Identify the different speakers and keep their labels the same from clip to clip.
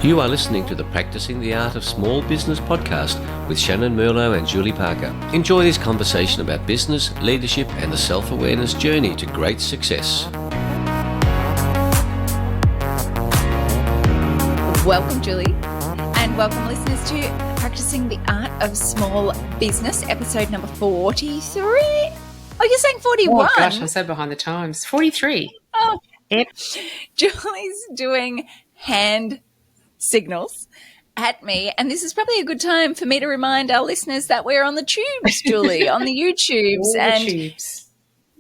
Speaker 1: You are listening to the Practicing the Art of Small Business podcast with Shannyn Merlo and Julie Parker. Enjoy this conversation about business, leadership, and the self-awareness journey to great success.
Speaker 2: Welcome, Julie, and welcome, listeners, to Practicing the Art of Small Business, episode number 43. Oh, you're saying 41?
Speaker 3: Oh, gosh, I'm so behind the times. 43.
Speaker 2: Oh,
Speaker 3: yep.
Speaker 2: Julie's doing hand signals at me, and this is probably a good time for me to remind our listeners that we're on the tubes, Julie, on the YouTubes.
Speaker 3: All the tubes.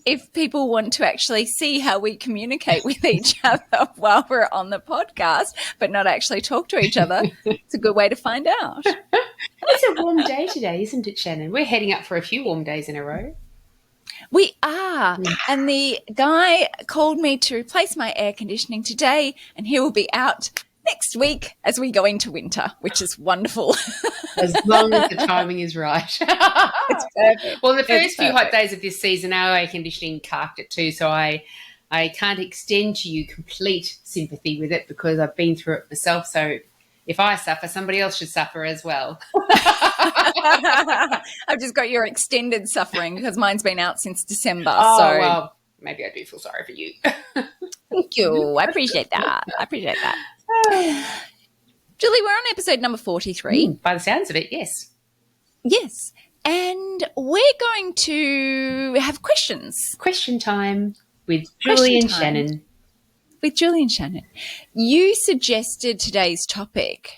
Speaker 2: If people want to actually see how we communicate with each other while we're on the podcast, but not actually talk to each other, it's a good way to find out.
Speaker 3: It's a warm day today, isn't it, Shannyn? We're heading up for a few warm days in a row.
Speaker 2: We are. And the guy called me to replace my air conditioning today, and he will be out next week as we go into winter, which is wonderful.
Speaker 3: As long as the timing is right.
Speaker 2: It's perfect.
Speaker 3: Well, the first few hot days of this season, our air conditioning carked it too, so I can't extend to you complete sympathy with it because I've been through it myself. So if I suffer, somebody else should suffer as well.
Speaker 2: I've just got your extended suffering because mine's been out since December.
Speaker 3: Oh,
Speaker 2: so
Speaker 3: well, maybe I do feel sorry for you.
Speaker 2: Thank you. I appreciate that. Julie, we're on episode number 43.
Speaker 3: By the sounds of it, yes.
Speaker 2: Yes. And we're going to have questions.
Speaker 3: Question time with Julie and Shannyn.
Speaker 2: With Julie and Shannyn. You suggested today's topic,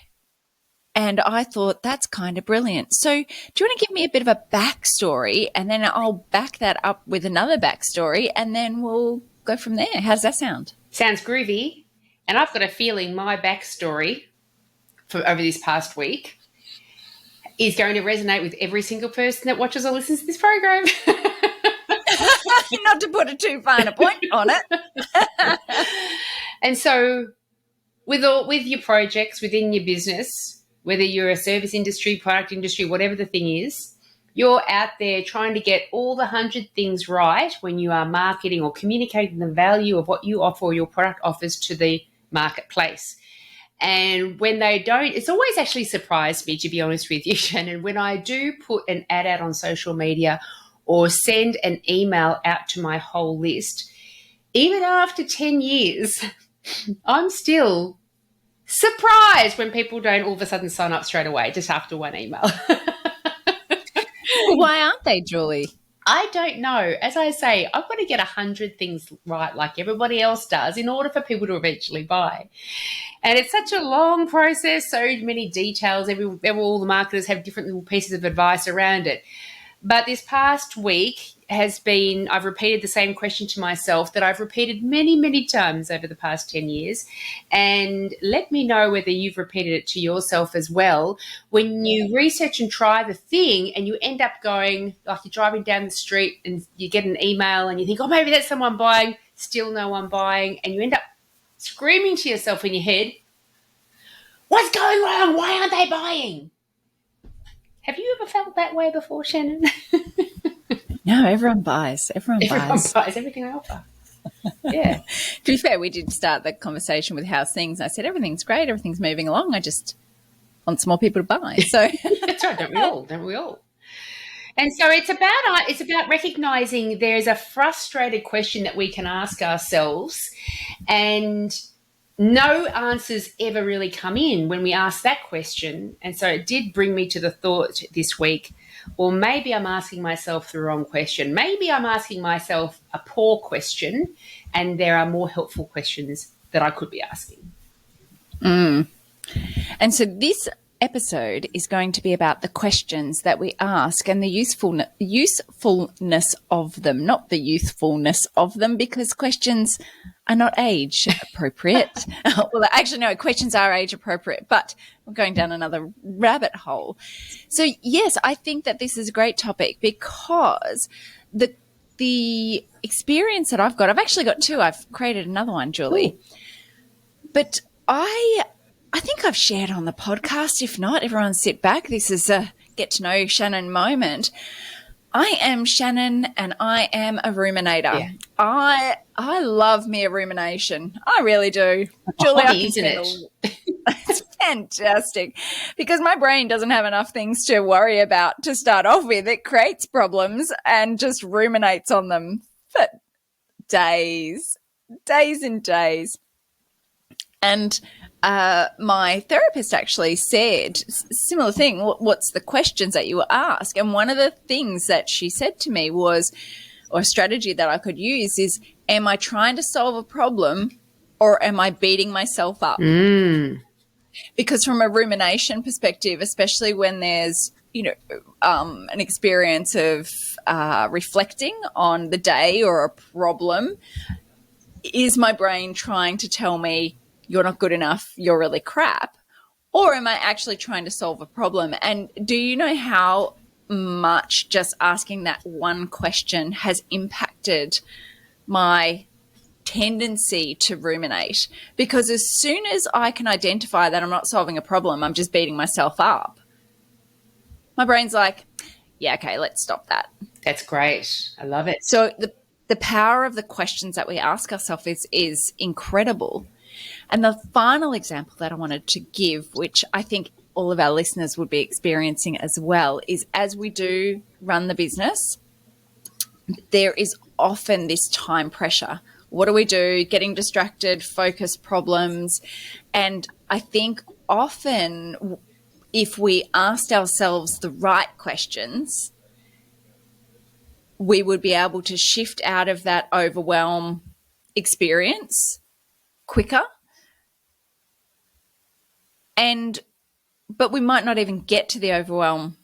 Speaker 2: and I thought that's kind of brilliant. So do you want to give me a bit of a backstory, and then I'll back that up with another backstory, and then we'll go from there. How does that sound?
Speaker 3: Sounds groovy. And I've got a feeling my backstory for over this past week is going to resonate with every single person that watches or listens to this program.
Speaker 2: Not to put a too fine a point on it.
Speaker 3: And so with your projects within your business, whether you're a service industry, product industry, whatever the thing is, you're out there trying to get all the 100 things right when you are marketing or communicating the value of what you offer or your product offers to the marketplace. And when they don't, it's always actually surprised me, to be honest with you, Shannyn, when I do put an ad out on social media or send an email out to my whole list, even after 10 years, I'm still surprised when people don't all of a sudden sign up straight away just after one email.
Speaker 2: Why aren't they, Julie?
Speaker 3: I don't know. As I say, I've got to get 100 things right like everybody else does in order for people to eventually buy. And it's such a long process, so many details. All the marketers have different little pieces of advice around it. But this past week I've repeated the same question to myself that I've repeated many, many times over the past 10 years. And let me know whether you've repeated it to yourself as well. When you research and try the thing and you end up going, like you're driving down the street and you get an email and you think, oh, maybe that's someone buying, still no one buying. And you end up screaming to yourself in your head, what's going wrong? Why aren't they buying? Have you ever felt that way before, Shannyn?
Speaker 2: No, everyone buys. Everyone buys
Speaker 3: everything I offer. Yeah.
Speaker 2: To be fair, we did start the conversation with how's things. I said, everything's great. Everything's moving along. I just want some more people to buy. So
Speaker 3: that's right. Don't we all? And so it's about recognizing there's a frustrated question that we can ask ourselves, and no answers ever really come in when we ask that question. And so it did bring me to the thought this week, or maybe I'm asking myself the wrong question. Maybe I'm asking myself a poor question, and there are more helpful questions that I could be asking.
Speaker 2: And so this episode is going to be about the questions that we ask and the usefulness of them, not the youthfulness of them, because questions are not age appropriate. Well, actually, no, questions are age appropriate, but we're going down another rabbit hole. So, yes, I think that this is a great topic because the experience that I've actually got two. I've created another one, Julie. Ooh. But I think I've shared on the podcast. If not, everyone sit back. This is a get to know Shannyn moment. I am Shannyn and I am a ruminator. Yeah. I love me a rumination. I really do. Julie,
Speaker 3: hobby, isn't it?
Speaker 2: It's Fantastic. Because my brain doesn't have enough things to worry about to start off with. It creates problems and just ruminates on them for days and days. And my therapist actually said similar thing. What's the questions that you ask? And one of the things that she said to me was, or a strategy that I could use is, am I trying to solve a problem or am I beating myself up? Because from a rumination perspective, especially when there's, an experience of reflecting on the day or a problem, is my brain trying to tell me you're not good enough, you're really crap? Or am I actually trying to solve a problem? And do you know how much just asking that one question has impacted my tendency to ruminate? Because as soon as I can identify that I'm not solving a problem, I'm just beating myself up, my brain's like, yeah, okay, let's stop that.
Speaker 3: That's great. I love it.
Speaker 2: So the power of the questions that we ask ourselves is incredible. And the final example that I wanted to give, which I think all of our listeners would be experiencing as well, is as we do run the business, there is often this time pressure. What do we do? Getting distracted, focus problems. And I think often if we asked ourselves the right questions, we would be able to shift out of that overwhelm experience quicker. But we might not even get to the overwhelm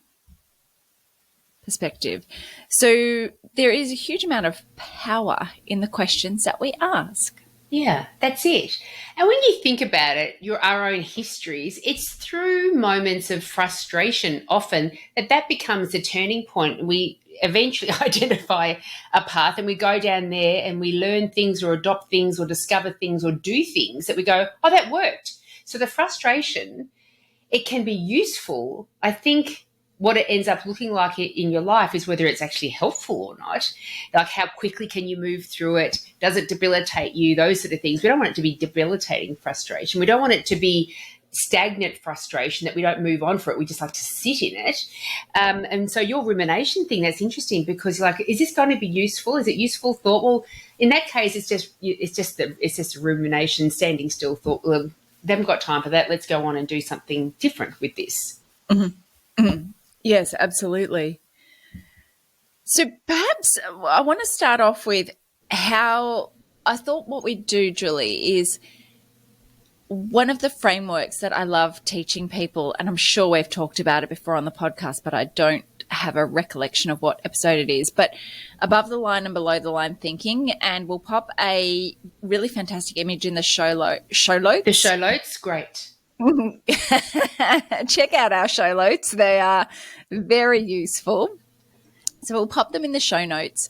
Speaker 2: perspective. So there is a huge amount of power in the questions that we ask.
Speaker 3: Yeah, that's it. And when you think about it, our own histories, it's through moments of frustration often that becomes the turning point. We eventually identify a path and we go down there and we learn things or adopt things or discover things or do things that we go, oh, that worked. So the frustration, it can be useful. I think what it ends up looking like in your life is whether it's actually helpful or not. Like, how quickly can you move through it? Does it debilitate you? Those sort of things. We don't want it to be debilitating frustration. We don't want it to be stagnant frustration that we don't move on for it. We just like to sit in it. And so your rumination thing, that's interesting, because you're like, is this going to be useful? Is it useful thought? Well, in that case, it's just a rumination, standing still thought. Well, they haven't got time for that. Let's go on and do something different with this.
Speaker 2: Mm-hmm. Mm-hmm. Yes, absolutely. So perhaps I want to start off with how I thought what we do, Julie, is one of the frameworks that I love teaching people, and I'm sure we've talked about it before on the podcast, but I don't have a recollection of what episode it is, but above the line and below the line thinking, and we'll pop a really fantastic image in the show notes.
Speaker 3: The show notes, great.
Speaker 2: Check out our show notes. They are very useful. So we'll pop them in the show notes.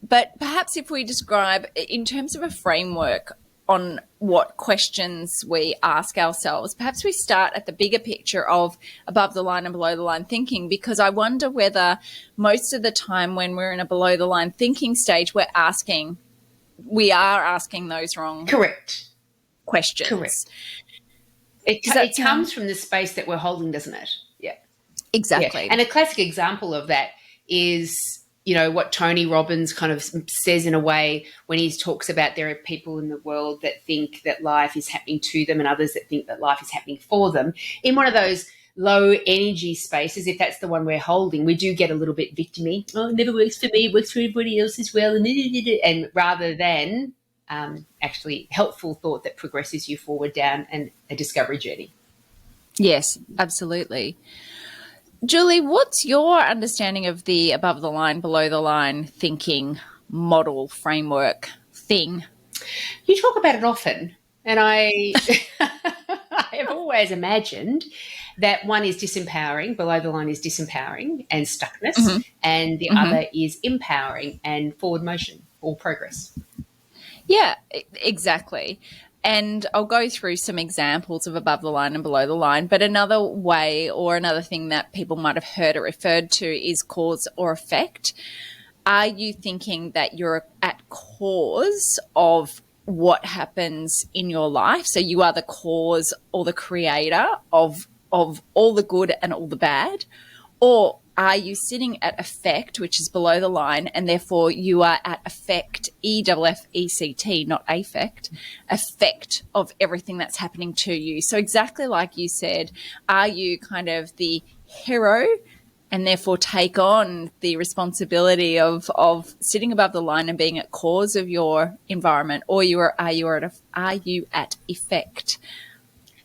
Speaker 2: But perhaps if we describe in terms of a framework on what questions we ask ourselves, perhaps we start at the bigger picture of above the line and below the line thinking, because I wonder whether most of the time when we're in a below the line thinking stage, we are asking those wrong questions.
Speaker 3: Correct. It comes from the space that we're holding, doesn't it? Yeah.
Speaker 2: Exactly.
Speaker 3: Yeah. And a classic example of that is, what Tony Robbins kind of says in a way when he talks about there are people in the world that think that life is happening to them and others that think that life is happening for them. In one of those low energy spaces, if that's the one we're holding, we do get a little bit victim-y. Oh, it never works for me, it works for everybody else as well. And rather than actually helpful thought that progresses you forward down a discovery journey.
Speaker 2: Yes, absolutely. Julie, what's your understanding of the above the line, below the line thinking model, framework thing?
Speaker 3: You talk about it often, and I have always imagined that one is disempowering, below the line is disempowering and stuckness, and the other is empowering and forward motion or progress.
Speaker 2: Yeah, exactly. And I'll go through some examples of above the line and below the line, but another way or another thing that people might have heard or referred to is cause or effect. Are you thinking that you're at cause of what happens in your life. So you are the cause or the creator of all the good and all the bad? Or are you sitting at effect, which is below the line, and therefore you are at effect, EFFECT, not affect, effect of everything that's happening to you? So exactly like you said, are you kind of the hero and therefore take on the responsibility of sitting above the line and being at cause of your environment, or are you at effect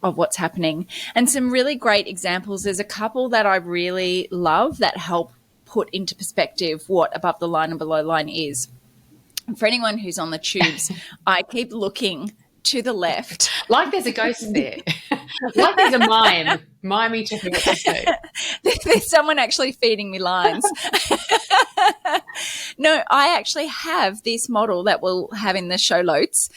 Speaker 2: of what's happening? And some really great examples. There's a couple that I really love that help put into perspective what above the line and below the line is. For anyone who's on the tubes, I keep looking to the left.
Speaker 3: Like there's a ghost there. Like there's a miming to what to say.
Speaker 2: There's someone actually feeding me lines. No, I actually have this model that we'll have in the show notes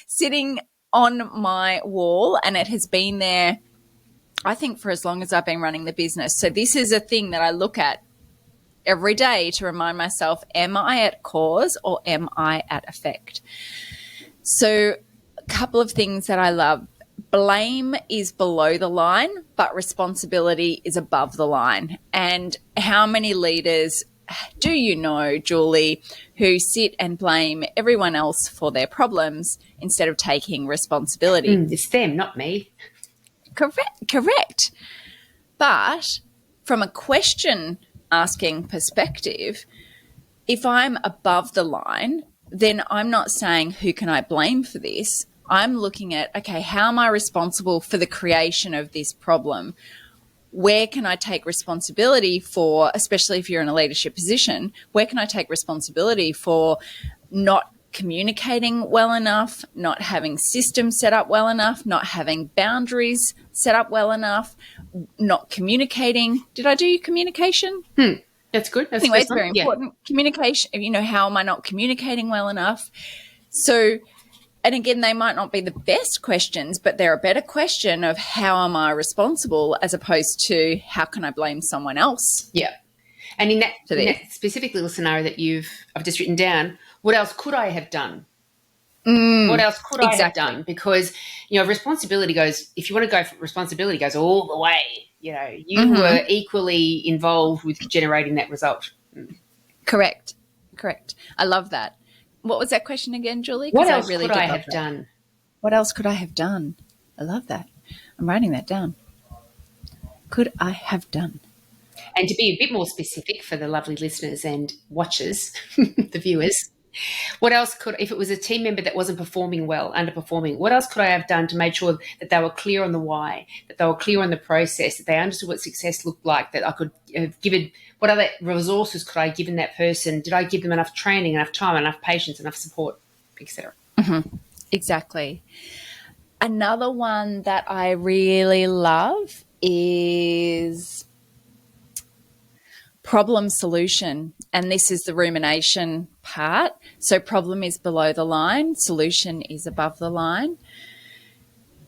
Speaker 2: sitting on my wall, and it has been there, I think, for as long as I've been running the business. So this is a thing that I look at every day to remind myself, am I at cause or am I at effect? So a couple of things that I love. Blame is below the line, but responsibility is above the line. And how many leaders do you know, Julie, who sit and blame everyone else for their problems instead of taking responsibility?
Speaker 3: It's them, not me.
Speaker 2: Correct. But from a question asking perspective, if I'm above the line, then I'm not saying who can I blame for this. I'm looking at, okay, how am I responsible for the creation of this problem? Where can I take responsibility for, especially if you're in a leadership position, where can I take responsibility for not communicating well enough, not having systems set up well enough, not having boundaries set up well enough, not communicating? Did I do communication?
Speaker 3: That's good. That's
Speaker 2: anyway, it's very important. Yeah. Communication, how am I not communicating well enough? So, and again, they might not be the best questions, but they're a better question of how am I responsible as opposed to how can I blame someone else?
Speaker 3: Yeah. And in that specific little scenario that I've just written down, what else could I have done? What else could I have done? Because, responsibility goes, if you want to go for responsibility, goes all the way. You were equally involved with generating that result.
Speaker 2: Correct. I love that. What was that question again, Julie?
Speaker 3: What else could I have done?
Speaker 2: What else could I have done? I love that. I'm writing that down. Could I have done?
Speaker 3: And to be a bit more specific for the lovely listeners and watchers, the viewers, what else if it was a team member that wasn't performing well, underperforming, what else could I have done to make sure that they were clear on the why, that they were clear on the process, that they understood what success looked like, that I could have given, what other resources could I have given that person? Did I give them enough training, enough time, enough patience, enough support, etc.?
Speaker 2: Exactly. Another one that I really love is problem solution. And this is the rumination part. So problem is below the line, solution is above the line.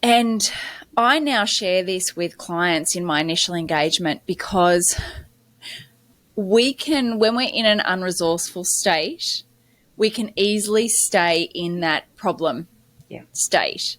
Speaker 2: And I now share this with clients in my initial engagement because we can, when we're in an unresourceful state, we can easily stay in that problem state.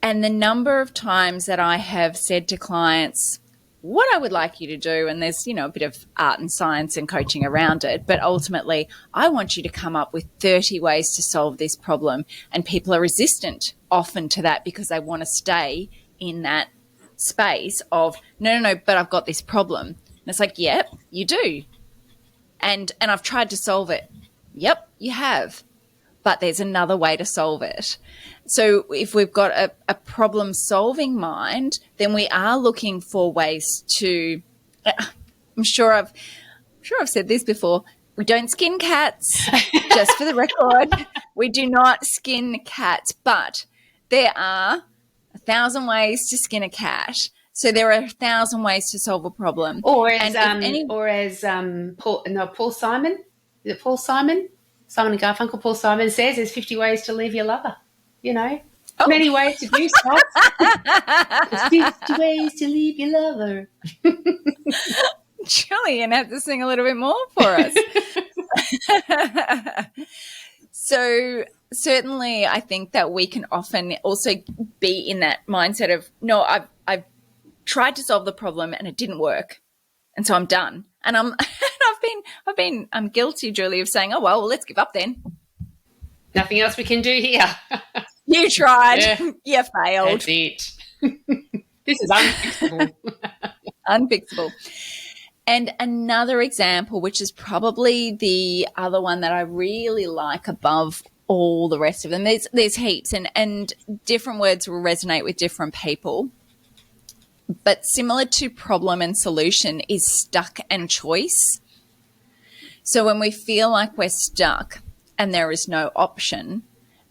Speaker 2: And the number of times that I have said to clients, what I would like you to do, and there's, a bit of art and science and coaching around it, but ultimately I want you to come up with 30 ways to solve this problem. And people are resistant often to that because they want to stay in that space of, no, but I've got this problem. And it's like, yep, you do. And I've tried to solve it. Yep, you have. But there's another way to solve it. So if we've got a problem-solving mind, then we are looking for ways to. I'm sure I've said this before. We don't skin cats, just for the record. We do not skin cats, but there are 1,000 ways to skin a cat. So there are 1,000 ways to solve a problem.
Speaker 3: Or as Paul Simon, is it Paul Simon? Simon and Garfunkel, Paul Simon says there's 50 ways to leave your lover, Many ways to do stuff. There's 50 ways to leave your lover.
Speaker 2: Julian had to sing a little bit more for us. So certainly I think that we can often also be in that mindset of, no, I've tried to solve the problem and it didn't work. And so I'm done. And I'm guilty, Julie, of saying, oh, well, let's give up then.
Speaker 3: Nothing else we can do here.
Speaker 2: You tried.
Speaker 3: Yeah.
Speaker 2: You failed.
Speaker 3: That's it. This is unfixable.
Speaker 2: Unfixable. And another example, which is probably the other one that I really like above all the rest of them, there's heaps, and different words will resonate with different people. But similar to problem and solution is stuck and choice. So when we feel like we're stuck and there is no option,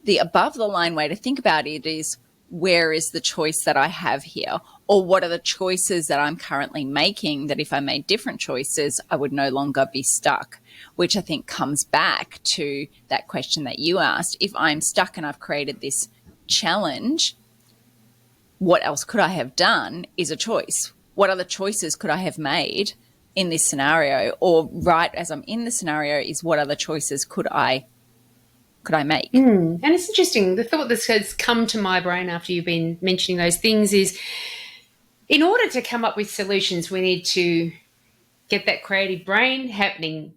Speaker 2: the above the line way to think about it is, where is the choice that I have here? Or what are the choices that I'm currently making that if I made different choices, I would no longer be stuck? Which I think comes back to that question that you asked. If I'm stuck and I've created this challenge, what else could I have done is a choice. What other choices could I have made in this scenario? Or right as I'm in the scenario is, what other choices could I make?
Speaker 3: And it's interesting. The thought that has come to my brain after you've been mentioning those things is, in order to come up with solutions, we need to get that creative brain happening.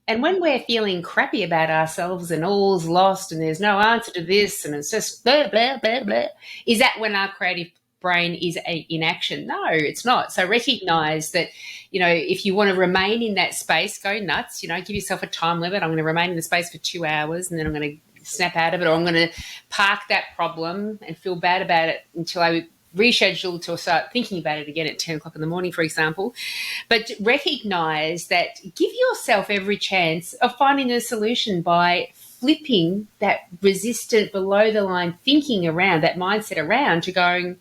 Speaker 3: And when we're feeling crappy about ourselves and all's lost and there's no answer to this and it's just blah, blah, blah, blah, is that when our creative brain is in action? No, it's not. So recognize that, if you want to remain in that space, go nuts, give yourself a time limit. I'm going to remain in the space for 2 hours and then I'm going to snap out of it, or I'm going to park that problem and feel bad about it until I reschedule to start thinking about it again at 10 o'clock in the morning, for example. But recognize that, give yourself every chance of finding a solution by flipping that resistant below the line thinking around, that mindset around, to going.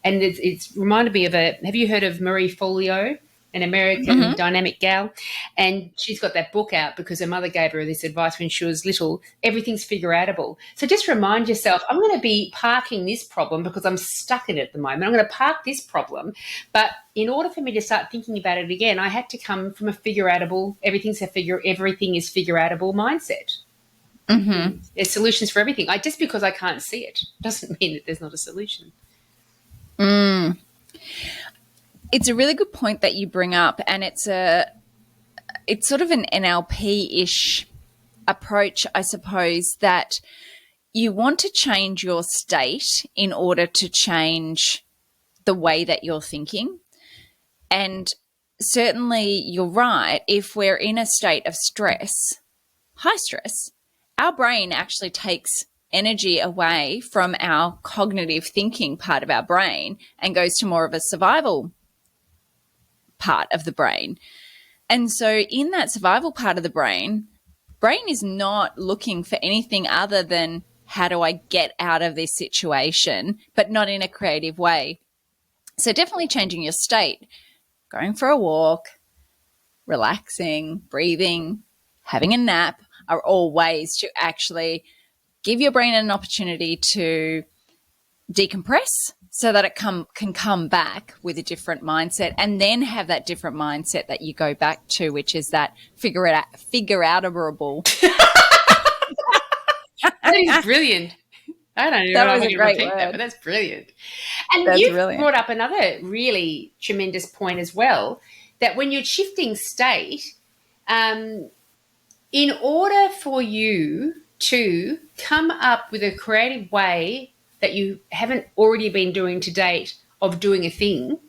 Speaker 3: And it's reminded me of have you heard of Marie Forleo, an American dynamic gal? And she's got that book out because her mother gave her this advice when she was little: everything's figure-outable. So just remind yourself, I'm going to be parking this problem because I'm stuck in it at the moment. I'm going to park this problem. But in order for me to start thinking about it again, I had to come from a figure-outable, everything is figure-outable mindset. There's solutions for everything. Just because I can't see it doesn't mean that there's not a solution.
Speaker 2: It's a really good point that you bring up, and it's sort of an NLP-ish approach, I suppose, that you want to change your state in order to change the way that you're thinking. And certainly you're right. If we're in a state of stress, high stress, our brain actually takes energy away from our cognitive thinking part of our brain and goes to more of a survival part of the brain. And so in that survival part of the brain is not looking for anything other than, how do I get out of this situation, but not in a creative way. So definitely changing your state, going for a walk, relaxing, breathing, having a nap are all ways to actually give your brain an opportunity to decompress so that it can come back with a different mindset, and then have that different mindset that you go back to, which is that figure-outable.
Speaker 3: That is brilliant. I don't even know how to repeat that, but that's brilliant. And you've brought up another really tremendous point as well, that when you're shifting state, in order for you to come up with a creative way that you haven't already been doing to date of doing a thing,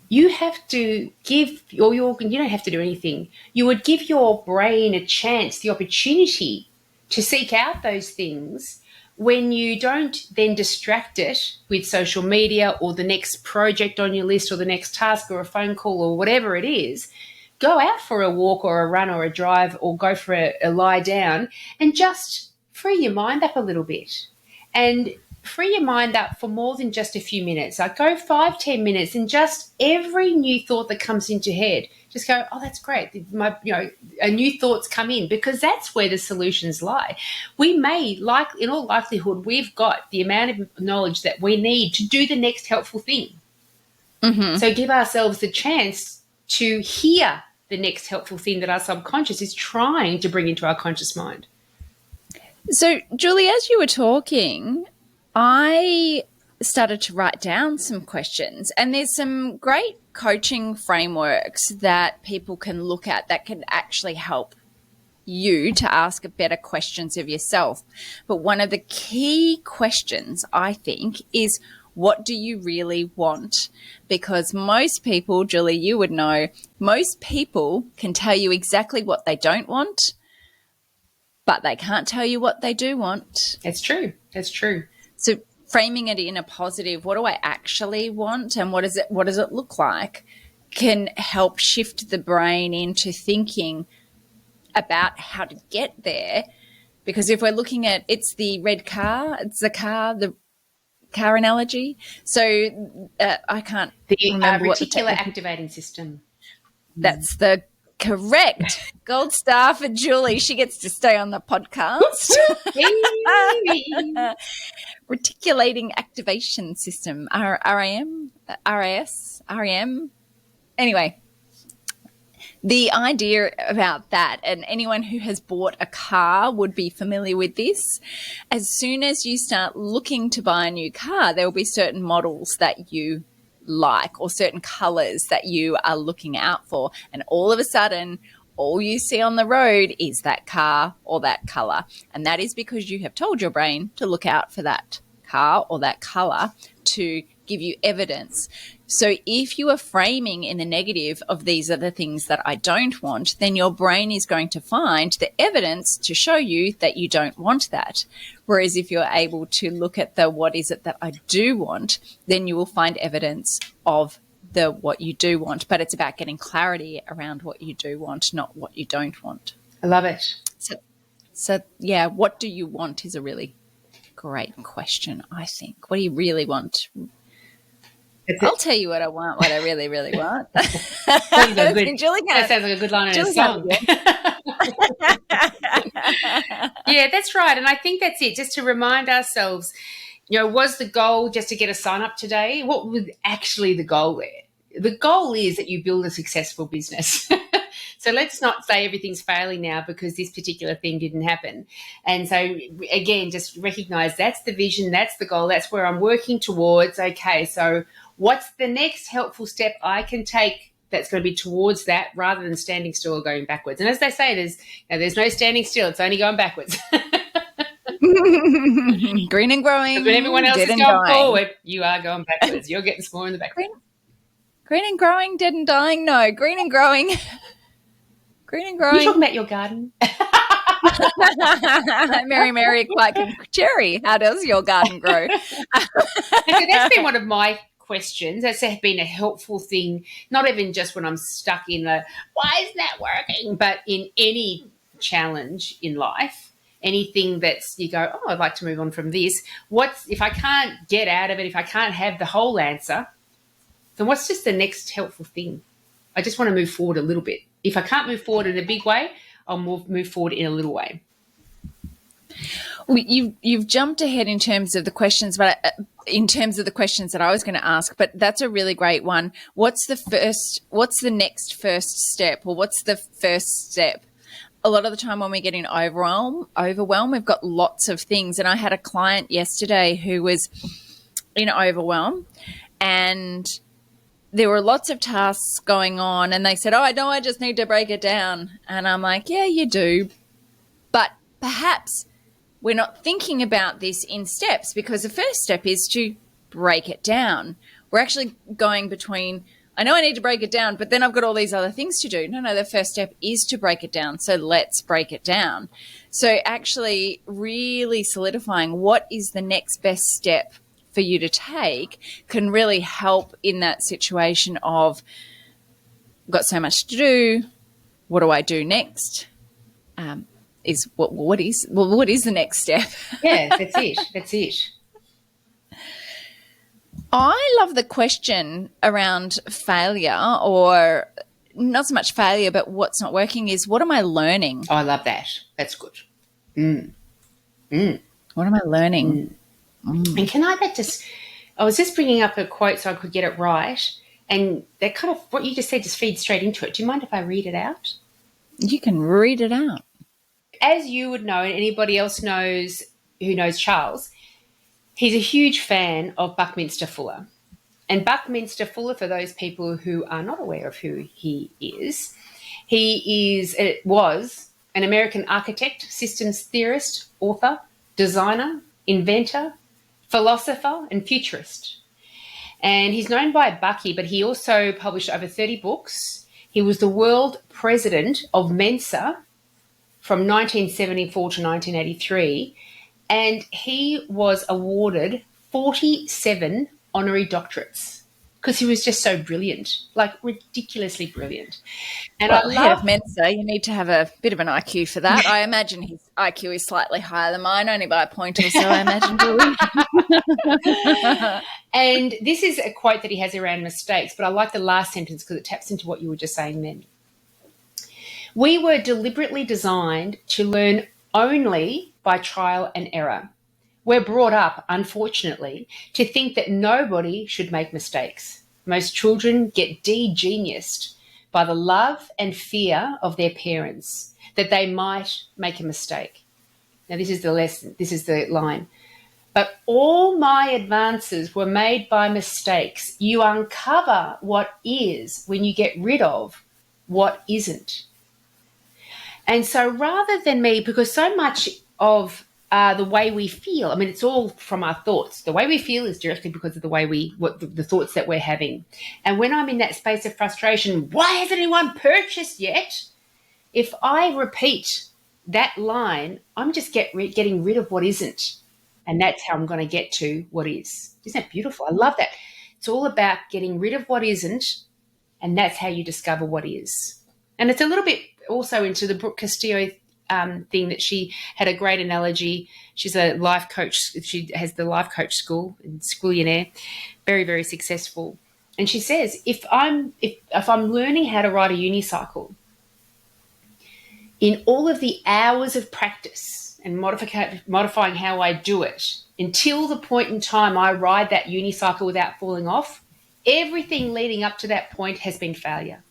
Speaker 3: you have to give, or you don't have to do anything. You would give your brain a chance, the opportunity to seek out those things when you don't then distract it with social media or the next project on your list or the next task or a phone call or whatever it is. Go out for a walk or a run or a drive, or go for a lie down, and just free your mind up a little bit. And free your mind up for more than just a few minutes. Like, go 5-10 minutes, and just every new thought that comes into your head, just go, oh, that's great. New thoughts come in, because that's where the solutions lie. We may, in all likelihood, we've got the amount of knowledge that we need to do the next helpful thing. So give ourselves the chance to hear the next helpful thing that our subconscious is trying to bring into our conscious mind.
Speaker 2: So, Julie, as you were talking, I started to write down some questions, and there's some great coaching frameworks that people can look at that can actually help you to ask better questions of yourself. But one of the key questions, I think, is what do you really want? Because most people, Julie, you would know, most people can tell you exactly what they don't want, but they can't tell you what they do want.
Speaker 3: That's true. That's true.
Speaker 2: So framing it in a positive, what do I actually want and what does it look like, can help shift the brain into thinking about how to get there. Because if we're looking at, it's the car analogy. So I can't remember what the
Speaker 3: reticular activating system.
Speaker 2: That's the correct gold star for Julie. She gets to stay on the podcast. Reticulating activation system, RAM, RAS, REM. Anyway, the idea about that, and anyone who has bought a car would be familiar with this. As soon as you start looking to buy a new car, there will be certain models that you like or certain colors that you are looking out for. And all of a sudden, all you see on the road is that car or that color. And that is because you have told your brain to look out for that car or that color to give you evidence. So if you are framing in the negative of these are the things that I don't want, then your brain is going to find the evidence to show you that you don't want that. Whereas if you're able to look at the what is it that I do want, then you will find evidence of the what you do want. But it's about getting clarity around what you do want, not what you don't want.
Speaker 3: I love it.
Speaker 2: So yeah, what do you want is a really great question, I think. What do you really want? I'll tell you what I want, what I really, really want.
Speaker 3: That sounds like a good line in a song. Yeah, that's right. And I think that's it, just to remind ourselves, was the goal just to get a sign up today? What was actually the goal there? The goal is that you build a successful business. So let's not say everything's failing now because this particular thing didn't happen. And so, again, just recognize that's the vision, that's the goal, that's where I'm working towards. Okay, so what's the next helpful step I can take that's going to be towards that rather than standing still or going backwards? And as they say, there's no standing still. It's only going backwards.
Speaker 2: Green and growing.
Speaker 3: When everyone else is going forward, you are going backwards. You're getting smaller in the background.
Speaker 2: Green and growing, dead and dying. No, green and growing. Green and growing.
Speaker 3: You talking about your garden?
Speaker 2: Mary, Quack and Cherry. How does your garden grow?
Speaker 3: So that's been one of my questions. That's been a helpful thing, not even just when I'm stuck in why is that working, but in any challenge in life, anything that's you go, I'd like to move on from this. If I can't get out of it, if I can't have the whole answer, then what's just the next helpful thing? I just want to move forward a little bit. If I can't move forward in a big way, I'll move forward in a little way.
Speaker 2: Well, you've jumped ahead in terms of the questions, but in terms of the questions that I was going to ask, but that's a really great one. What's the next first step, or what's the first step? A lot of the time when we're getting overwhelmed, we've got lots of things. And I had a client yesterday who was in overwhelm, and there were lots of tasks going on, and they said, I know, I just need to break it down. And I'm like, yeah, you do. But perhaps we're not thinking about this in steps, because the first step is to break it down. We're actually going between, I know I need to break it down, but then I've got all these other things to do. No, the first step is to break it down. So let's break it down. So actually really solidifying what is the next best step for you to take can really help in that situation of, I've got so much to do. What do I do next? What is the next step?
Speaker 3: Yeah, that's it. That's it.
Speaker 2: I love the question around failure, or not so much failure, but what's not working is, what am I learning?
Speaker 3: Oh, I love that. That's good.
Speaker 2: What am I learning?
Speaker 3: And I was just bringing up a quote so I could get it right, and that kind of, what you just said just feeds straight into it. Do you mind if I read it out?
Speaker 2: You can read it out.
Speaker 3: as you would know, and anybody else knows who knows Charles, he's a huge fan of Buckminster Fuller. And Buckminster Fuller, for those people who are not aware of who he was an American architect, systems theorist, author, designer, inventor, philosopher, and futurist. And he's known by Bucky, but he also published over 30 books. He was the world president of Mensa from 1974 to 1983, and he was awarded 47 honorary doctorates because he was just so brilliant, like ridiculously brilliant. And
Speaker 2: well, head of Mensa, you need to have a bit of an IQ for that. I imagine his IQ is slightly higher than mine, only by a point or so, I imagine, Julie.
Speaker 3: And this is a quote that he has around mistakes, but I like the last sentence because it taps into what you were just saying then. We were deliberately designed to learn only by trial and error. We're brought up, unfortunately, to think that nobody should make mistakes. Most children get de-geniused by the love and fear of their parents that they might make a mistake. Now, this is the lesson. This is the line. But all my advances were made by mistakes. You uncover what is when you get rid of what isn't. And so rather than me, because so much of the way we feel, I mean, it's all from our thoughts. The way we feel is directly because of the way the thoughts that we're having. And when I'm in that space of frustration, why hasn't anyone purchased yet? If I repeat that line, I'm just getting rid of what isn't. And that's how I'm going to get to what is. Isn't that beautiful? I love that. It's all about getting rid of what isn't, and that's how you discover what is. And it's a little bit also into the Brooke Castillo thing that she had a great analogy. She's a life coach. She has the life coach school in Schoolyanaire, very, very successful. And she says, if I'm learning how to ride a unicycle, in all of the hours of practice and modifying how I do it until the point in time I ride that unicycle without falling off, everything leading up to that point has been failure.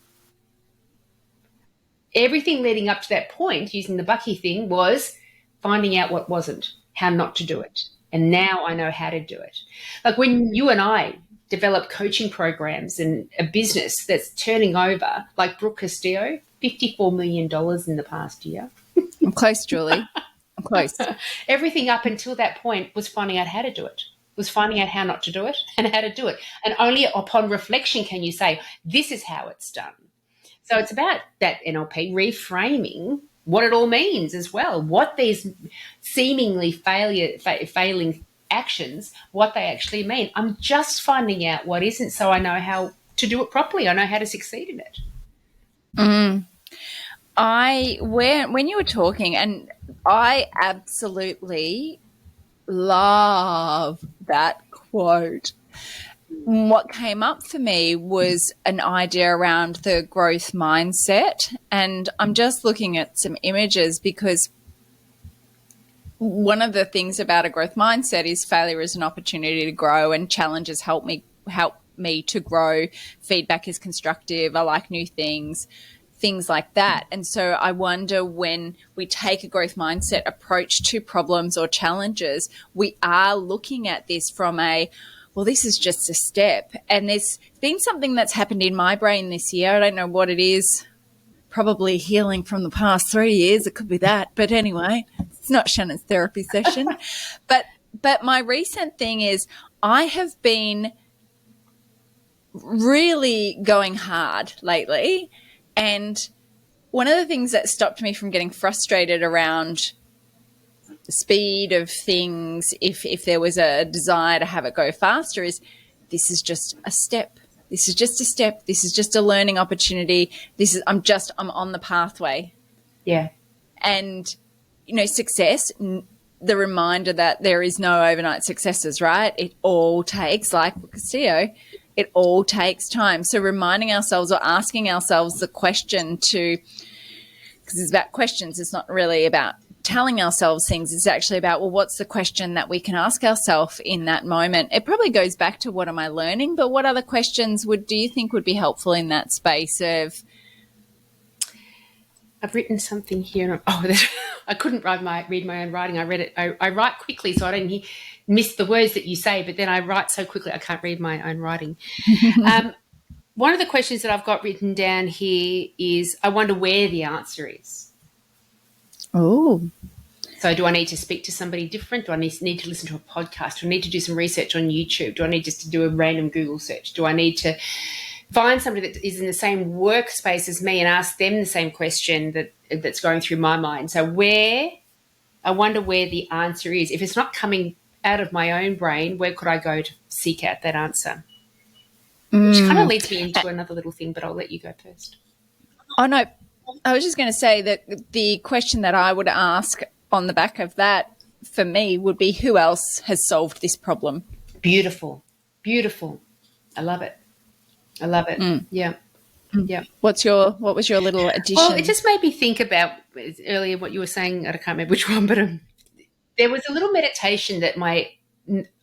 Speaker 3: Everything leading up to that point, using the Bucky thing, was finding out what wasn't, how not to do it. And now I know how to do it. Like when you and I develop coaching programs and a business that's turning over, like Brooke Castillo, $54 million in the past year.
Speaker 2: I'm close, Julie. I'm close.
Speaker 3: Everything up until that point was finding out how to do it, was finding out how not to do it and how to do it. And only upon reflection can you say, this is how it's done. So it's about that NLP reframing what it all means as well, what these seemingly failing actions, what they actually mean. I'm just finding out what isn't so I know how to do it properly. I know how to succeed in it.
Speaker 2: When you were talking, and I absolutely love that quote. What came up for me was an idea around the growth mindset, and I'm just looking at some images because one of the things about a growth mindset is failure is an opportunity to grow, and challenges help me to grow. Feedback is constructive. I like new things like that. And so I wonder, when we take a growth mindset approach to problems or challenges, we are looking at this from well, this is just a step. And there's been something that's happened in my brain this year. I don't know what it is. Probably healing from the past 3 years. It could be that. But anyway, it's not Shannon's therapy session. But my recent thing is I have been really going hard lately. And one of the things that stopped me from getting frustrated around the speed of things, if there was a desire to have it go faster, is this is just a step. This is just a step. This is just a learning opportunity. I'm on the pathway.
Speaker 3: Yeah.
Speaker 2: And, success, the reminder that there is no overnight successes, right? It all takes, like Castillo, it all takes time. So reminding ourselves or asking ourselves the question because it's about questions. It's not really about telling ourselves things. It's actually about, well, what's the question that we can ask ourselves in that moment? It probably goes back to what am I learning, but what other questions do you think would be helpful in that space of?
Speaker 3: I've written something here. I couldn't read my own writing. I read it. I write quickly, so I don't miss the words that you say, but then I write so quickly I can't read my own writing. One of the questions that I've got written down here is, I wonder where the answer is.
Speaker 2: Oh.
Speaker 3: So do I need to speak to somebody different? Do I need to listen to a podcast? Do I need to do some research on YouTube? Do I need just to do a random Google search? Do I need to find somebody that is in the same workspace as me and ask them the same question that's going through my mind? So I wonder where the answer is. If it's not coming out of my own brain, where could I go to seek out that answer? Which kind of leads me into another little thing, but I'll let you go first.
Speaker 2: Oh, no. I was just going to say that the question that I would ask on the back of that for me would be, who else has solved this problem?
Speaker 3: Beautiful. Beautiful. I love it. I love it. Yeah. Yeah.
Speaker 2: What was your little addition?
Speaker 3: Well, it just made me think about earlier what you were saying. I can't remember which one, but there was a little meditation that my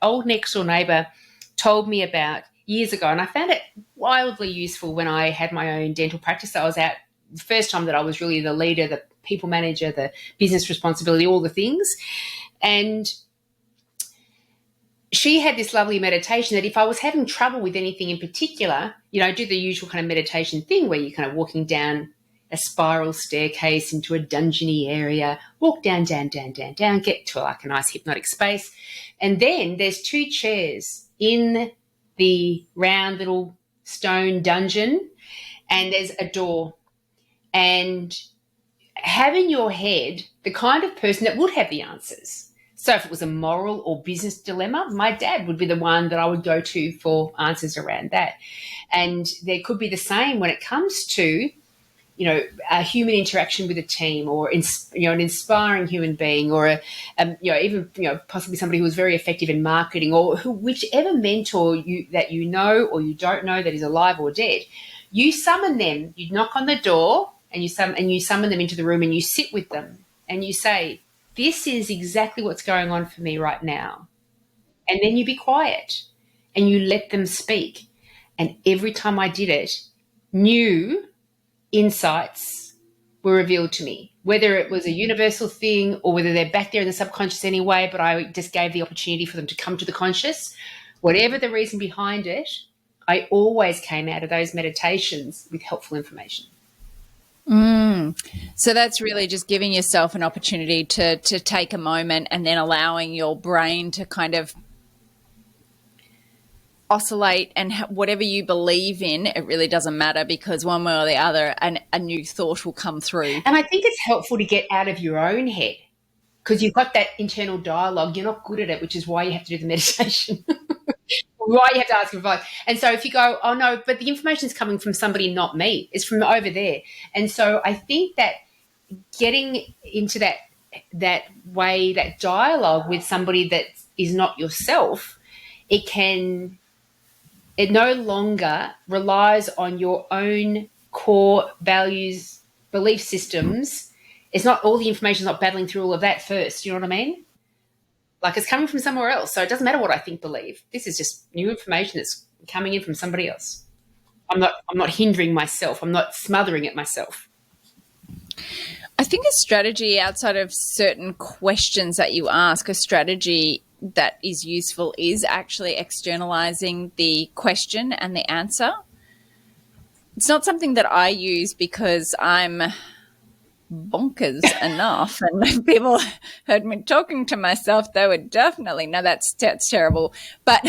Speaker 3: old next door neighbour told me about years ago, and I found it wildly useful when I had my own dental practice. I was out the first time that I was really the leader, the people manager, the business responsibility, all the things. And she had this lovely meditation that if I was having trouble with anything in particular, I do the usual kind of meditation thing where you're kind of walking down a spiral staircase into a dungeony area, walk down, get to like a nice hypnotic space. And then there's 2 chairs in the round little stone dungeon, and there's a door. And have in your head the kind of person that would have the answers. So if it was a moral or business dilemma, my dad would be the one that I would go to for answers around that. And there could be the same when it comes to, a human interaction with a team, or an inspiring human being, or even possibly somebody who was very effective in marketing, or whichever mentor that you know or you don't know that is alive or dead. You summon them. You knock on the door, and you summon them into the room, and you sit with them, and you say, "This is exactly what's going on for me right now." And then you be quiet, and you let them speak. And every time I did it, new insights were revealed to me, whether it was a universal thing or whether they're back there in the subconscious anyway, but I just gave the opportunity for them to come to the conscious. Whatever the reason behind it, I always came out of those meditations with helpful information.
Speaker 2: So that's really just giving yourself an opportunity to take a moment, and then allowing your brain to kind of oscillate, and whatever you believe in, it really doesn't matter, because one way or the other, a new thought will come through.
Speaker 3: And I think it's helpful to get out of your own head, because you've got that internal dialogue. You're not good at it, which is why you have to do the meditation. Why you have to ask for advice. And so if you go, oh no, but the information is coming from somebody, not me, it's from over there. And so I think that getting into that way, that dialogue with somebody that is not yourself, it no longer relies on your own core values, belief systems. It's not, all the information is not battling through all of that first. You know what I mean? Like, it's coming from somewhere else. So it doesn't matter what I think, believe. This is just new information that's coming in from somebody else. I'm not hindering myself. I'm not smothering it myself.
Speaker 2: I think a strategy, outside of certain questions that you ask, a strategy that is useful is actually externalizing the question and the answer. It's not something that I use because I'm bonkers enough, and if people heard me talking to myself, they would definitely know that's terrible. But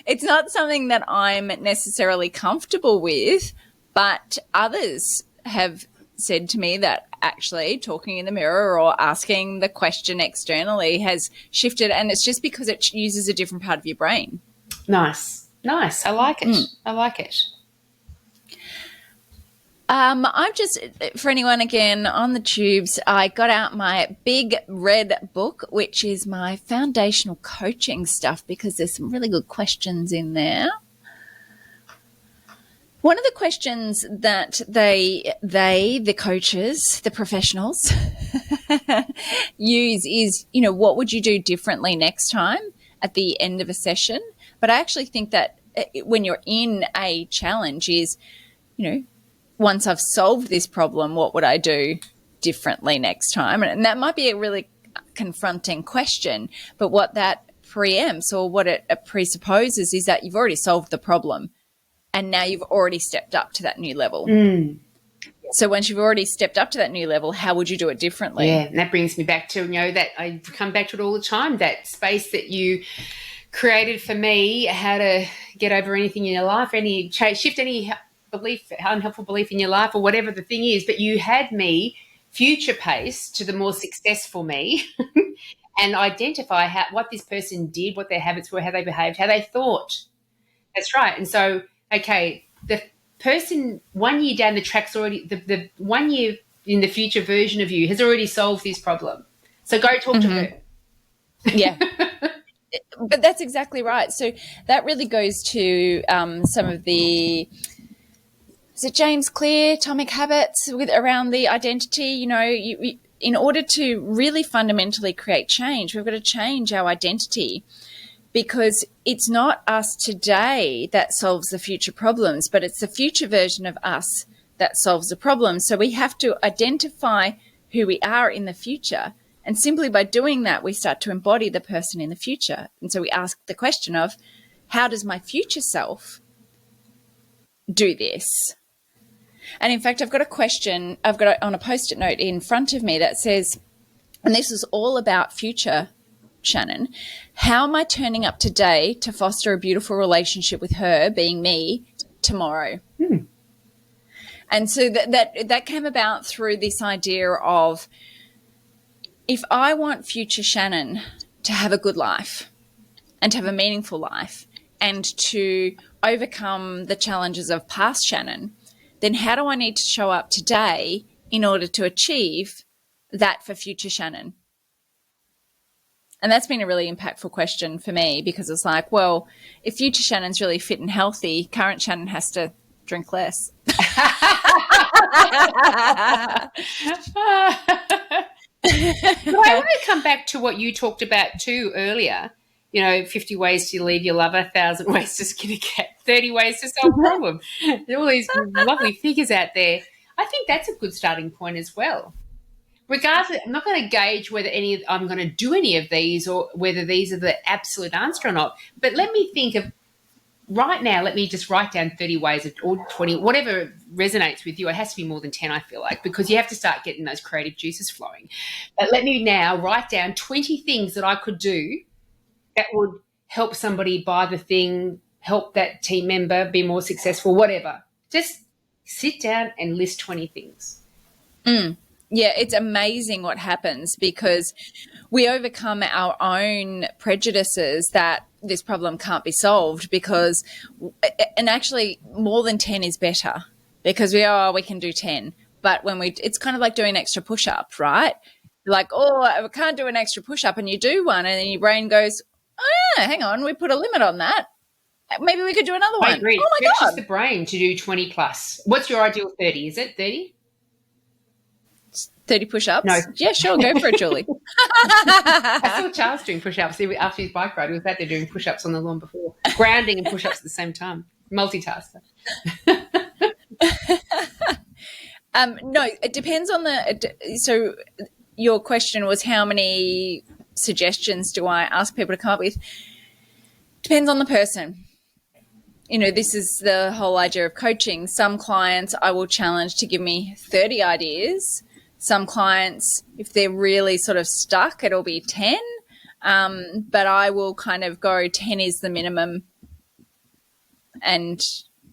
Speaker 2: it's not something that I'm necessarily comfortable with, but others have said to me that actually talking in the mirror or asking the question externally has shifted, and it's just because it uses a different part of your brain.
Speaker 3: Nice. I like it. I like it.
Speaker 2: I've just, for anyone again on the tubes, I got out my big red book, which is my foundational coaching stuff, because there's some really good questions in there. One of the questions that the coaches, the professionals use is, what would you do differently next time at the end of a session? But I actually think that when you're in a challenge is, once I've solved this problem, what would I do differently next time? And that might be a really confronting question, but what that preempts or what it presupposes is that you've already solved the problem and now you've already stepped up to that new level. So once you've already stepped up to that new level, how would you do it differently?
Speaker 3: Yeah, and that brings me back to, that I come back to it all the time, that space that you created for me, how to get over anything in your life, shift any unhelpful belief in your life or whatever the thing is, but you had me future pace to the more successful me and identify what this person did, what their habits were, how they behaved, how they thought. That's right. And so, okay, the person 1 year down the track's already, the 1 year in the future version of you has already solved this problem. So go talk to her.
Speaker 2: Yeah. But that's exactly right. So that really goes to some of the, is it James Clear, Atomic Habits, around the identity? In order to really fundamentally create change, we've got to change our identity, because it's not us today that solves the future problems, but it's the future version of us that solves the problem. So we have to identify who we are in the future. And simply by doing that, we start to embody the person in the future. And so we ask the question of, how does my future self do this? And in fact, I've got a question, I've got it on a Post-it note in front of me that says, and this is all about future, Shannyn, how am I turning up today to foster a beautiful relationship with her, being me, tomorrow? And so that came about through this idea of, if I want future Shannyn to have a good life and to have a meaningful life and to overcome the challenges of past Shannyn, then how do I need to show up today in order to achieve that for future Shannyn? And that's been a really impactful question for me, because it's like, well, if future Shannyn's really fit and healthy, current Shannyn has to drink less.
Speaker 3: But I want to come back to what you talked about too earlier. 50 ways to leave your lover, 1,000 ways to skin a cat, 30 ways to solve a problem. There are all these lovely figures out there. I think that's a good starting point as well. Regardless, I'm not going to gauge whether I'm going to do any of these or whether these are the absolute answer or not. But let me think of right now, let me just write down 30 ways or 20, whatever resonates with you. It has to be more than 10, I feel like, because you have to start getting those creative juices flowing. But let me now write down 20 things that I could do that would help somebody buy the thing, help that team member be more successful, whatever. Just sit down and list 20 things.
Speaker 2: Yeah, it's amazing what happens, because we overcome our own prejudices that this problem can't be solved, and actually more than 10 is better, because we can do 10. But it's kind of like doing an extra push-up, right? Like, I can't do an extra push-up, and you do one, and then your brain goes, hang on, we put a limit on that. Maybe we could do another one.
Speaker 3: I agree.
Speaker 2: Oh my God.
Speaker 3: The brain to do 20 plus. What's your ideal 30? Is it 30?
Speaker 2: 30 push-ups?
Speaker 3: No.
Speaker 2: Yeah, sure. Go for it, Julie.
Speaker 3: I saw Charles doing push-ups after his bike ride. He was out there doing push-ups on the lawn before. Grounding and push-ups at the same time. Multitasker.
Speaker 2: No, it depends on so your question was, how many suggestions do I ask people to come up with? Depends on the person. This is the whole idea of coaching. Some clients I will challenge to give me 30 ideas. Some clients, if they're really sort of stuck, it'll be 10. But I will kind of go 10 is the minimum, and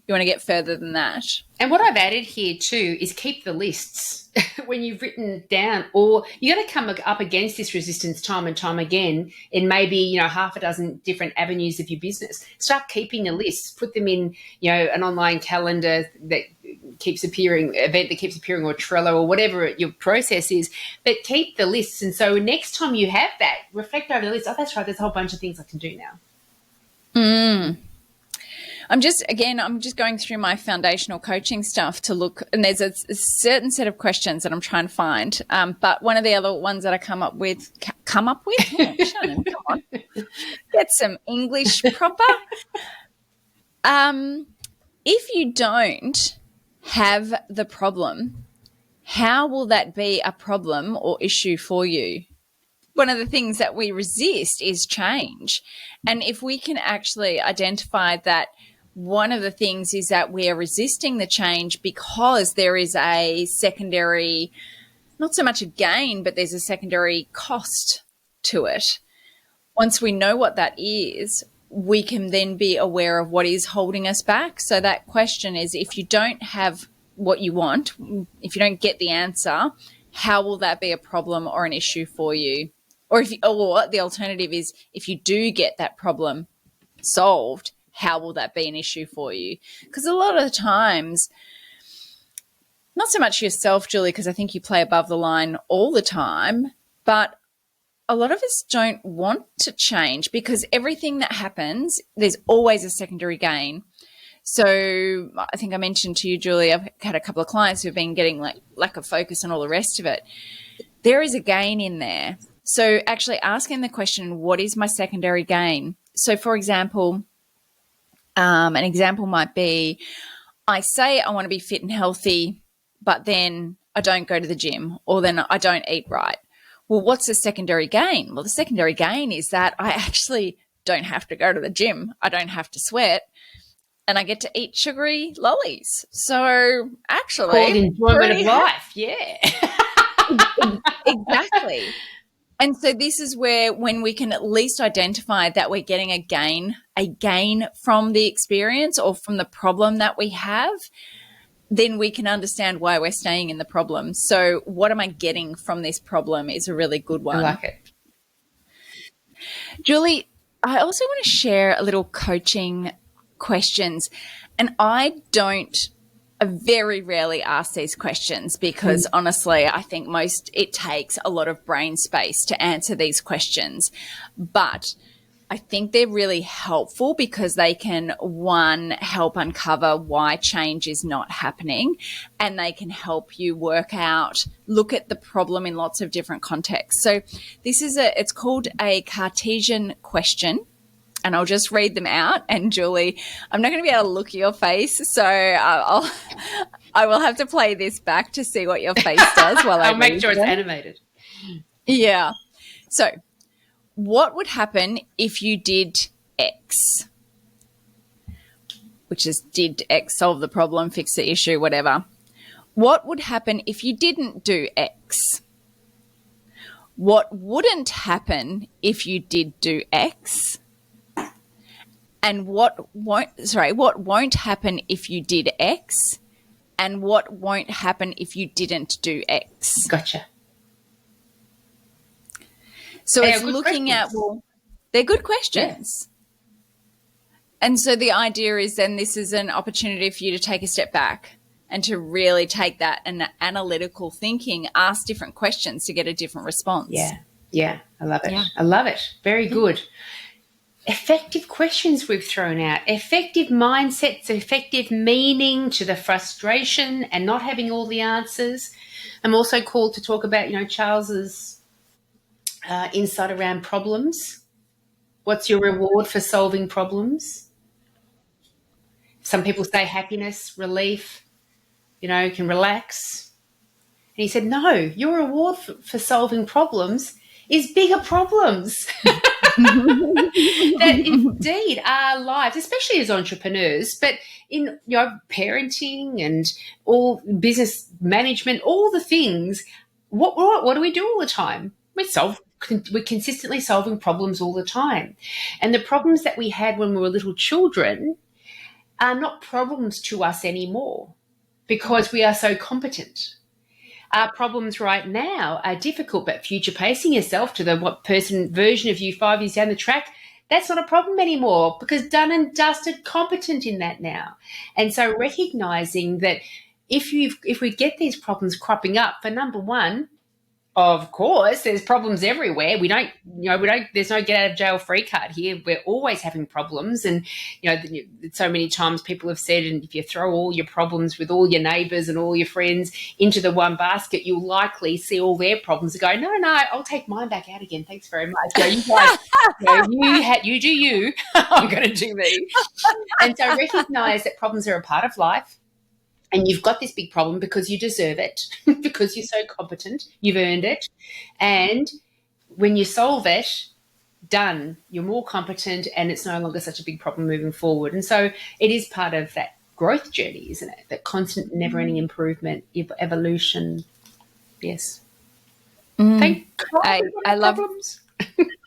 Speaker 2: you want to get further than that.
Speaker 3: And what I've added here too is keep the lists when you've written down, or you're going to come up against this resistance time and time again in maybe, half a dozen different avenues of your business. Start keeping a list, put them in, an online calendar that keeps appearing, event that keeps appearing, or Trello, or whatever your process is, but keep the lists. And so next time you have that, reflect over the list. Oh, that's right, there's a whole bunch of things I can do now.
Speaker 2: I'm just going through my foundational coaching stuff to look, and there's a certain set of questions that I'm trying to find. But one of the other ones that I come up with, oh, Shannyn, come on, get some English proper. If you don't have the problem, how will that be a problem or issue for you? One of the things that we resist is change. And if we can actually identify that one of the things is that we are resisting the change because there is a secondary, not so much a gain, but there's a secondary cost to it. Once we know what that is, we can then be aware of what is holding us back. So that question is, if you don't have what you want, if you don't get the answer, how will that be a problem or an issue for you? Or the alternative is, if you do get that problem solved, how will that be an issue for you? Because a lot of the times, not so much yourself, Julie, because I think you play above the line all the time, but a lot of us don't want to change because everything that happens, there's always a secondary gain. So I think I mentioned to you, Julie, I've had a couple of clients who've been getting like lack of focus and all the rest of it. There is a gain in there. So actually asking the question, what is my secondary gain? So for example, an example might be, I say I want to be fit and healthy, but then I don't go to the gym, or then I don't eat right. Well, what's the secondary gain? Well, the secondary gain is that I actually don't have to go to the gym. I don't have to sweat, and I get to eat sugary lollies. So actually,
Speaker 3: called enjoyment of life. Yeah.
Speaker 2: Exactly. And so this is where, when we can at least identify that we're getting a gain from the experience or from the problem that we have, then we can understand why we're staying in the problem. So what am I getting from this problem is a really good one.
Speaker 3: I like it.
Speaker 2: Julie, I also want to share a little coaching questions. And I very rarely ask these questions because honestly, I think it takes a lot of brain space to answer these questions. But I think they're really helpful because they can, one, help uncover why change is not happening, and they can help you look at the problem in lots of different contexts. So it's called a Cartesian question. And I'll just read them out. And Julie, I'm not going to be able to look at your face, so I will have to play this back to see what your face does while
Speaker 3: I'll make sure it's animated.
Speaker 2: Yeah. So, what would happen if you did X? Which is, did X solve the problem, fix the issue, whatever. What would happen if you didn't do X? What wouldn't happen if you did do X? And what won't happen if you did X? And what won't happen if you didn't do X?
Speaker 3: Gotcha.
Speaker 2: So it's looking at, they're good questions. Yeah. And so the idea is then this is an opportunity for you to take a step back and to really take that and analytical thinking, ask different questions to get a different response.
Speaker 3: Yeah. I love it. Yeah. I love it. Very good. Effective questions we've thrown out, effective mindsets, effective meaning to the frustration and not having all the answers. I'm also called to talk about, Charles's insight around problems. What's your reward for solving problems? Some people say happiness, relief, can relax. And he said, no, your reward for solving problems is bigger problems. That indeed our lives, especially as entrepreneurs, but in parenting and all business management, all the things, what do we do all the time? We're consistently solving problems all the time. And the problems that we had when we were little children are not problems to us anymore because we are so competent. Our problems right now are difficult, but future pacing yourself to the version of you 5 years down the track, that's not a problem anymore because done and dusted, competent in that now. And so recognizing that if we get these problems cropping up, for number one, of course, there's problems everywhere. There's no get out of jail free card here. We're always having problems. And, so many times people have said, and if you throw all your problems with all your neighbours and all your friends into the one basket, you'll likely see all their problems and go, no, I'll take mine back out again. Thanks very much. So you guys, you do you. I'm going to do me. And so recognise that problems are a part of life. and you've got this big problem because you deserve it, because you're so competent, you've earned it. And when you solve it, done, you're more competent and it's no longer such a big problem moving forward. And so it is part of that growth journey, isn't it? That constant, never-ending improvement, evolution. Yes. Thank God
Speaker 2: I love
Speaker 3: problems.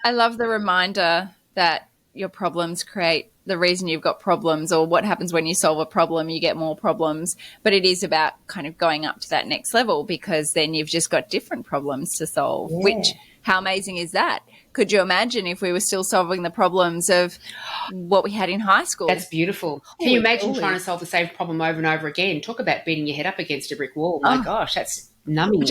Speaker 2: I love the reminder that your problems create the reason you've got problems, or what happens when you solve a problem, you get more problems. But it is about kind of going up to that next level, because then you've just got different problems to solve, which, how amazing is that? Could you imagine if we were still solving the problems of what we had in high school?
Speaker 3: That's beautiful. Can you imagine trying to solve the same problem over and over again? Talk about beating your head up against a brick wall. My gosh, that's numbing.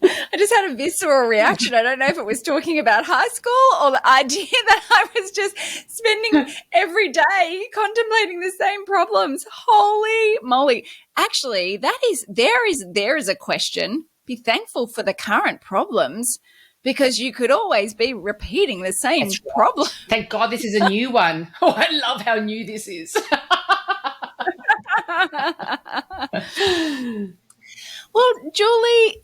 Speaker 2: I just had a visceral reaction. I don't know if it was talking about high school or the idea that I was just spending every day contemplating the same problems. Holy moly. Actually, there is a question. Be thankful for the current problems, because you could always be repeating the same problem.
Speaker 3: Thank God this is a new one. Oh, I love how new this is.
Speaker 2: Well, Julie,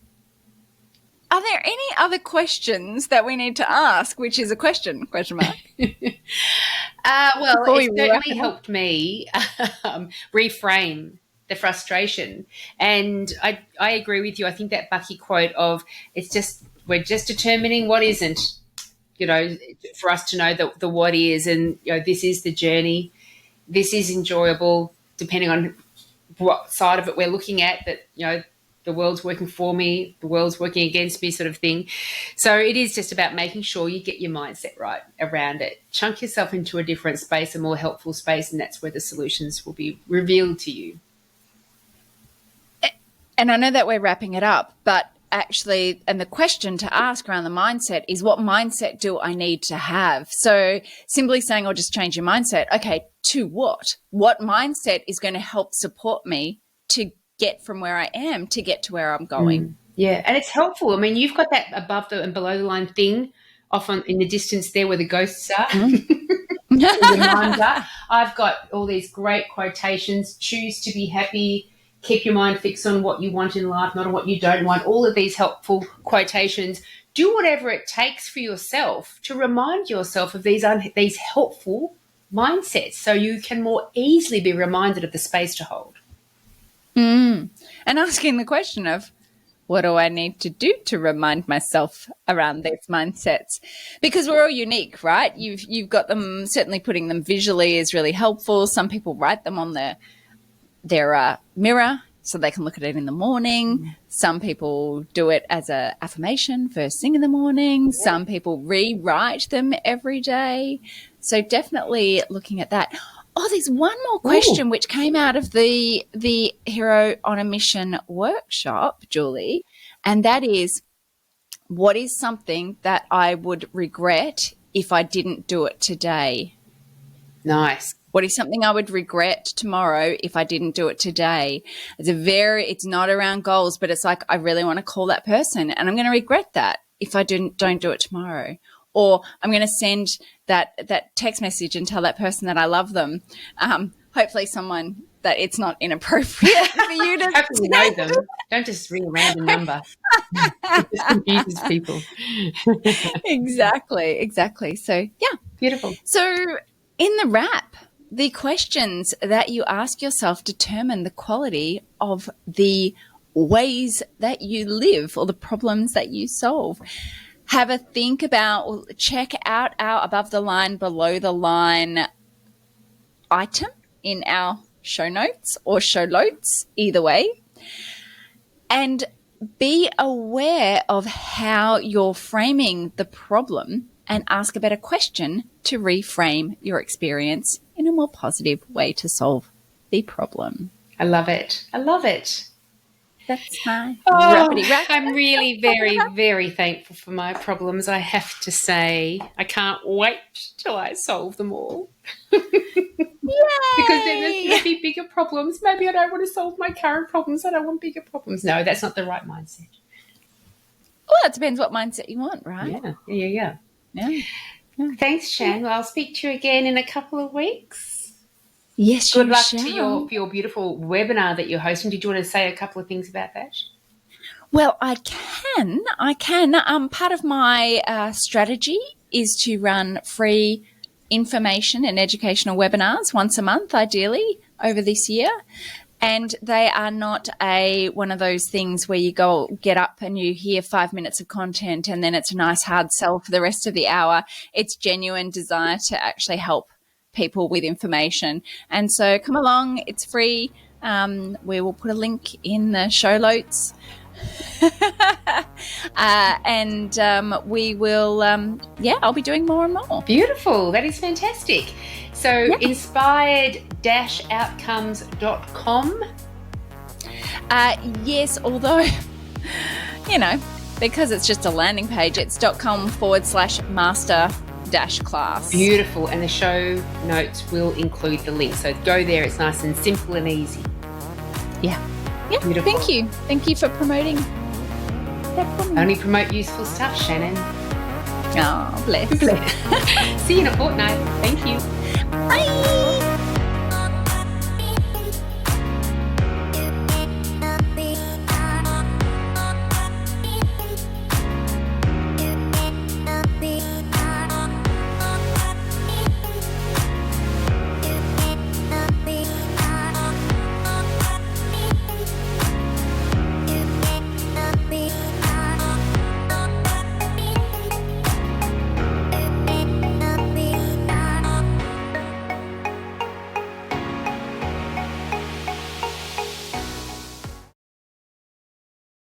Speaker 2: are there any other questions that we need to ask, which is a question mark?
Speaker 3: Well, it certainly helped me reframe the frustration. And I agree with you. I think that Bucky quote of we're just determining what isn't, for us to know the what is, and, this is the journey. This is enjoyable, depending on what side of it we're looking at, that, the world's working for me, the world's working against me, sort of thing. So it is just about making sure you get your mindset right around it. Chunk yourself into a different space, a more helpful space, and that's where the solutions will be revealed to you.
Speaker 2: And I know that we're wrapping it up, but actually, and the question to ask around the mindset is, what mindset do I need to have? So simply saying, or just change your mindset. Okay, to what? What mindset is going to help support me to get from where I am to get to where I'm going?
Speaker 3: Yeah, and it's helpful. I mean, you've got that above and below the line thing off in the distance there where the ghosts are. Reminder. I've got all these great quotations. Choose to be happy. Keep your mind fixed on what you want in life, not on what you don't want. All of these helpful quotations. Do whatever it takes for yourself to remind yourself of these helpful mindsets, so you can more easily be reminded of the space to hold.
Speaker 2: And asking the question of, what do I need to do to remind myself around these mindsets? Because we're all unique, right? You've got them, certainly putting them visually is really helpful. Some people write them on their mirror so they can look at it in the morning. Some people do it as an affirmation first thing in the morning. Some people rewrite them every day. So definitely looking at that. Oh, there's one more question which came out of the Hero on a Mission workshop, Julie, and that is, what is something that I would regret if I didn't do it today?
Speaker 3: Nice.
Speaker 2: What is something I would regret tomorrow if I didn't do it today? It's not around goals, but it's like, I really want to call that person and I'm going to regret that if I don't do it tomorrow. Or I'm going to send that text message and tell that person that I love them. Hopefully someone that it's not inappropriate for you to
Speaker 3: hopefully know them. Don't just ring a random number. It just confuses people.
Speaker 2: Exactly. So, yeah.
Speaker 3: Beautiful.
Speaker 2: So in the wrap, the questions that you ask yourself determine the quality of the ways that you live or the problems that you solve. Have a think about, check out our above the line, below the line item in our show notes or show notes, either way. And be aware of how you're framing the problem and ask a better question to reframe your experience in a more positive way to solve the problem.
Speaker 3: I love it.
Speaker 2: That's my
Speaker 3: wrap. I'm really very, very thankful for my problems, I have to say. I can't wait till I solve them all.
Speaker 2: Yay!
Speaker 3: Because then there's going to be bigger problems. Maybe I don't want to solve my current problems. I don't want bigger problems. No, that's not the right mindset.
Speaker 2: Well, it depends what mindset you want, right?
Speaker 3: Yeah. Thanks, Shan. Well, I'll speak to you again in a couple of weeks.
Speaker 2: Yes,
Speaker 3: Good
Speaker 2: you
Speaker 3: luck
Speaker 2: shall.
Speaker 3: to your beautiful webinar that you're hosting. Did you want to say a couple of things about that?
Speaker 2: Well, I can. Part of my strategy is to run free information and educational webinars once a month, ideally, over this year. And they are not one of those things where you get up and you hear 5 minutes of content and then it's a nice hard sell for the rest of the hour. It's genuine desire to actually help people with information. And so come along, it's free. We will put a link in the show notes. We will, I'll be doing more and more.
Speaker 3: Beautiful. That is fantastic. So inspired-outcomes.com.
Speaker 2: Yes, although, because it's just a landing page, it's .com/master-class.
Speaker 3: Beautiful. And the show notes will include the link. So go there. It's nice and simple and easy.
Speaker 2: Yeah. Yeah.
Speaker 3: Beautiful.
Speaker 2: Thank you. Thank you for promoting.
Speaker 3: Only promote useful stuff, Shannyn.
Speaker 2: Oh, bless.
Speaker 3: See you in a fortnight. Thank you.
Speaker 2: Bye.